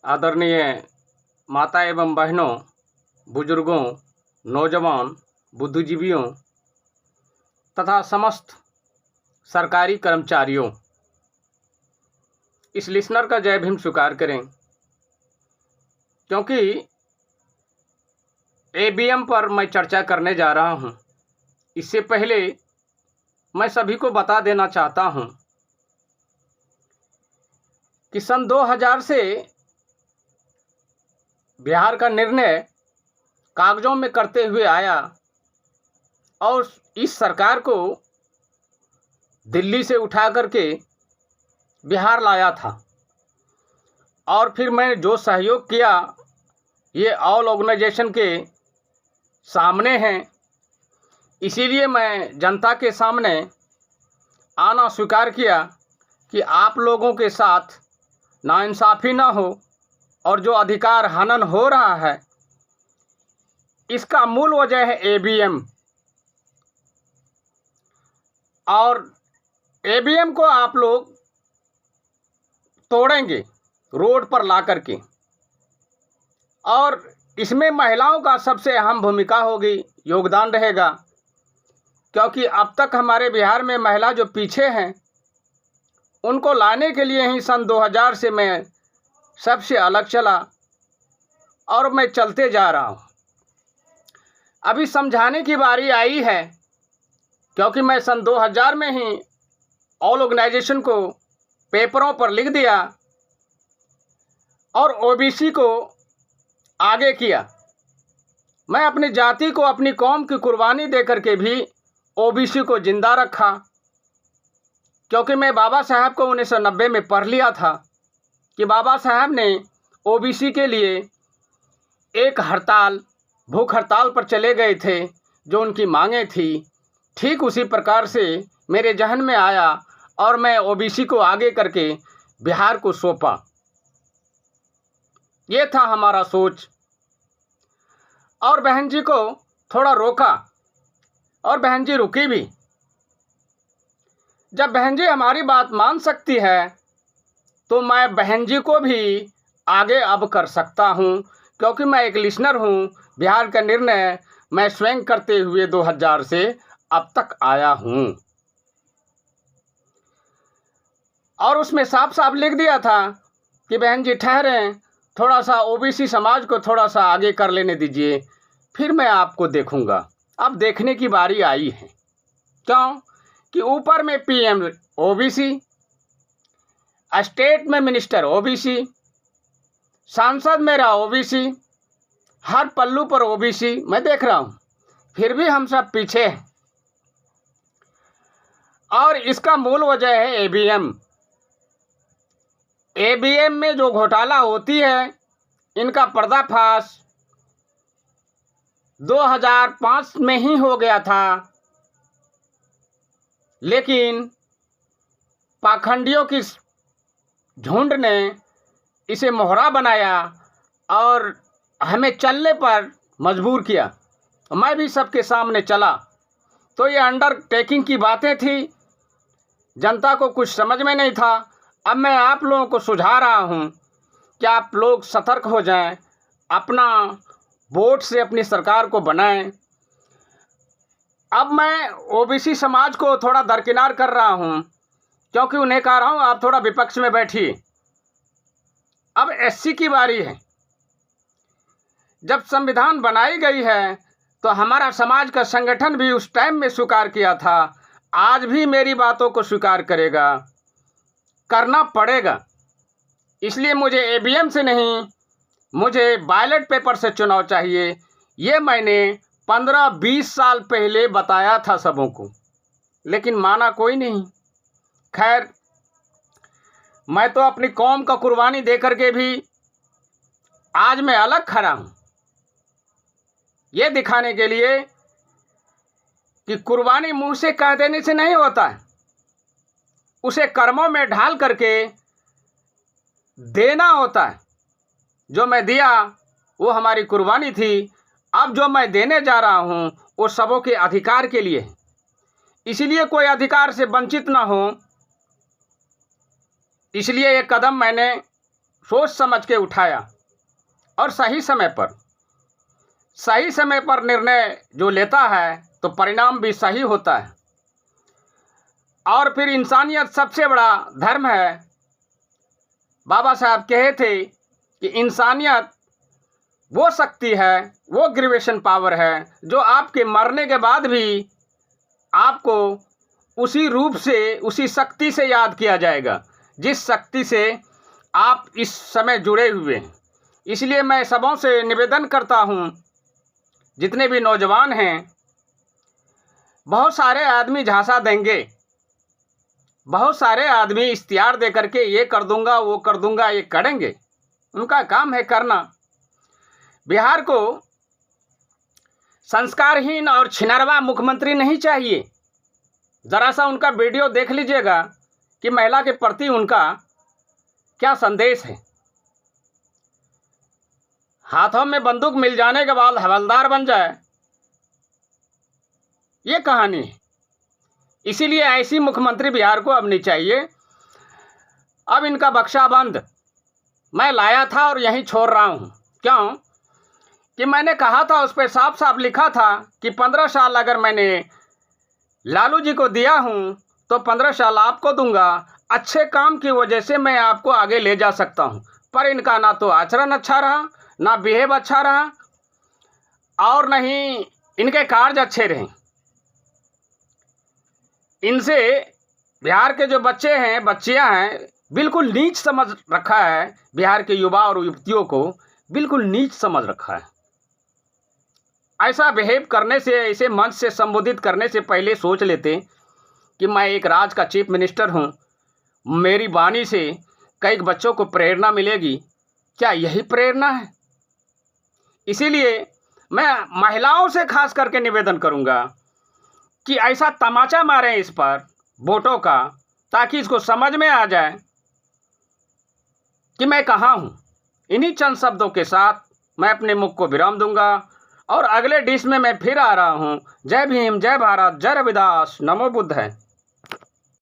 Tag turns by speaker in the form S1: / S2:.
S1: आदरणीय माता एवं बहनों, बुजुर्गों, नौजवान, बुद्धिजीवियों तथा समस्त सरकारी कर्मचारियों, इस लिसनर का जय भीम स्वीकार करें, क्योंकि एबीएम पर मैं चर्चा करने जा रहा हूं। इससे पहले मैं सभी को बता देना चाहता हूं कि सन 2000 से बिहार का निर्णय कागजों में करते हुए आया और इस सरकार को दिल्ली से उठा करके बिहार लाया था। और फिर मैंने जो सहयोग किया ये ऑल ऑर्गेनाइजेशन के सामने है, इसीलिए मैं जनता के सामने आना स्वीकार किया कि आप लोगों के साथ नाइंसाफ़ी ना हो और जो अधिकार हनन हो रहा है इसका मूल वजह है एबीएम। और एबीएम को आप लोग तोड़ेंगे रोड पर ला करके, और इसमें महिलाओं का सबसे अहम भूमिका होगी, योगदान रहेगा, क्योंकि अब तक हमारे बिहार में महिला जो पीछे हैं उनको लाने के लिए ही सन 2000 से मैं सबसे अलग चला और मैं चलते जा रहा हूँ। अभी समझाने की बारी आई है, क्योंकि मैं सन 2000 में ही ऑल ऑर्गेनाइजेशन को पेपरों पर लिख दिया और ओबीसी को आगे किया। मैं अपनी जाति को, अपनी कौम की कुर्बानी देकर के भी ओबीसी को जिंदा रखा, क्योंकि मैं बाबा साहब को 1990 में पढ़ लिया था कि बाबा साहब ने ओबीसी के लिए एक हड़ताल, भूख हड़ताल पर चले गए थे, जो उनकी मांगें थी। ठीक उसी प्रकार से मेरे जहन में आया और मैं ओबीसी को आगे करके बिहार को सौंपा। ये था हमारा सोच। और बहन जी को थोड़ा रोका और बहन जी रुकी भी। जब बहन जी हमारी बात मान सकती है तो मैं बहन जी को भी आगे अब कर सकता हूँ, क्योंकि मैं एक लिसनर हूँ। बिहार का निर्णय मैं स्वयं करते हुए 2000 से अब तक आया हूँ और उसमें साफ साफ लिख दिया था कि बहन जी ठहरें, थोड़ा सा ओबीसी समाज को थोड़ा सा आगे कर लेने दीजिए, फिर मैं आपको देखूंगा। अब देखने की बारी आई है। क्यों कि ऊपर में पीएम ओबीसी, स्टेट में मिनिस्टर ओबीसी, सांसद मेरा ओबीसी, हर पल्लू पर ओबीसी मैं देख रहा हूं, फिर भी हम सब पीछे हैं। और इसका मूल वजह है एबीएम। एबीएम में जो घोटाला होती है, इनका पर्दाफाश 2005 में ही हो गया था, लेकिन पाखंडियों की झुंड ने इसे मोहरा बनाया और हमें चलने पर मजबूर किया। मैं भी सबके सामने चला। तो ये अंडरटेकिंग की बातें थी, जनता को कुछ समझ में नहीं था। अब मैं आप लोगों को सुझा रहा हूँ कि आप लोग सतर्क हो जाएं, अपना वोट से अपनी सरकार को बनाएं। अब मैं ओबीसी समाज को थोड़ा दरकिनार कर रहा हूँ, क्योंकि उन्हें कह रहा हूँ आप थोड़ा विपक्ष में बैठिए। अब एससी की बारी है। जब संविधान बनाई गई है तो हमारा समाज का संगठन भी उस टाइम में स्वीकार किया था, आज भी मेरी बातों को स्वीकार करेगा, करना पड़ेगा। इसलिए मुझे एबीएम से नहीं, मुझे बैलेट पेपर से चुनाव चाहिए। ये मैंने 15-20 साल पहले बताया था सबों को, लेकिन माना कोई नहीं। खैर, मैं तो अपनी कौम का कुर्बानी दे करके भी आज मैं अलग खड़ा हूँ, ये दिखाने के लिए कि कुर्बानी मुंह से कह देने से नहीं होता है, उसे कर्मों में ढाल करके देना होता है। जो मैं दिया वो हमारी कुर्बानी थी। अब जो मैं देने जा रहा हूँ वो सबों के अधिकार के लिए है, इसलिए कोई अधिकार से वंचित ना हो। इसलिए ये कदम मैंने सोच समझ के उठाया और सही समय पर निर्णय जो लेता है तो परिणाम भी सही होता है। और फिर इंसानियत सबसे बड़ा धर्म है। बाबा साहब कहे थे कि इंसानियत वो शक्ति है, वो ग्रेविटेशन पावर है जो आपके मरने के बाद भी आपको उसी रूप से, उसी शक्ति से याद किया जाएगा जिस शक्ति से आप इस समय जुड़े हुए हैं। इसलिए मैं सबों से निवेदन करता हूँ, जितने भी नौजवान हैं, बहुत सारे आदमी झांसा देंगे, बहुत सारे आदमी इश्तिहार दे करके ये कर दूंगा, वो कर दूंगा, ये करेंगे। उनका काम है करना। बिहार को संस्कारहीन और छिनरवा मुख्यमंत्री नहीं चाहिए। ज़रा सा उनका वीडियो देख लीजिएगा कि महिला के प्रति उनका क्या संदेश है। हाथों में बंदूक मिल जाने के बाद हवलदार बन जाए, ये कहानी है। इसीलिए ऐसी मुख्यमंत्री बिहार को अब नहीं चाहिए। अब इनका बक्सा बंद मैं लाया था और यहीं छोड़ रहा हूँ। क्यों कि मैंने कहा था, उस पर साफ साफ लिखा था कि 15 साल अगर मैंने लालू जी को दिया हूँ तो 15 साल आपको दूंगा। अच्छे काम की वजह से मैं आपको आगे ले जा सकता हूँ। पर इनका ना तो आचरण अच्छा रहा, ना बिहेव अच्छा रहा, और न ही इनके कार्य अच्छे रहे। इनसे बिहार के जो बच्चे हैं, बच्चियां हैं, बिल्कुल नीच समझ रखा है। बिहार के युवा और युवतियों को बिल्कुल नीच समझ रखा है। ऐसा बिहेव करने से, ऐसे मंच से संबोधित करने से पहले सोच लेते कि मैं एक राज्य का चीफ मिनिस्टर हूँ, मेरी वाणी से कई बच्चों को प्रेरणा मिलेगी। क्या यही प्रेरणा है? इसीलिए मैं महिलाओं से खास करके निवेदन करूँगा कि ऐसा तमाचा मारें इस पर वोटों का, ताकि इसको समझ में आ जाए कि मैं कहाँ हूँ। इन्हीं चंद शब्दों के साथ मैं अपने मुख को विराम दूंगा और अगले डिश में मैं फिर आ रहा हूँ। जय भीम, जय भारत, जय रविदास, नमो बुद्ध है।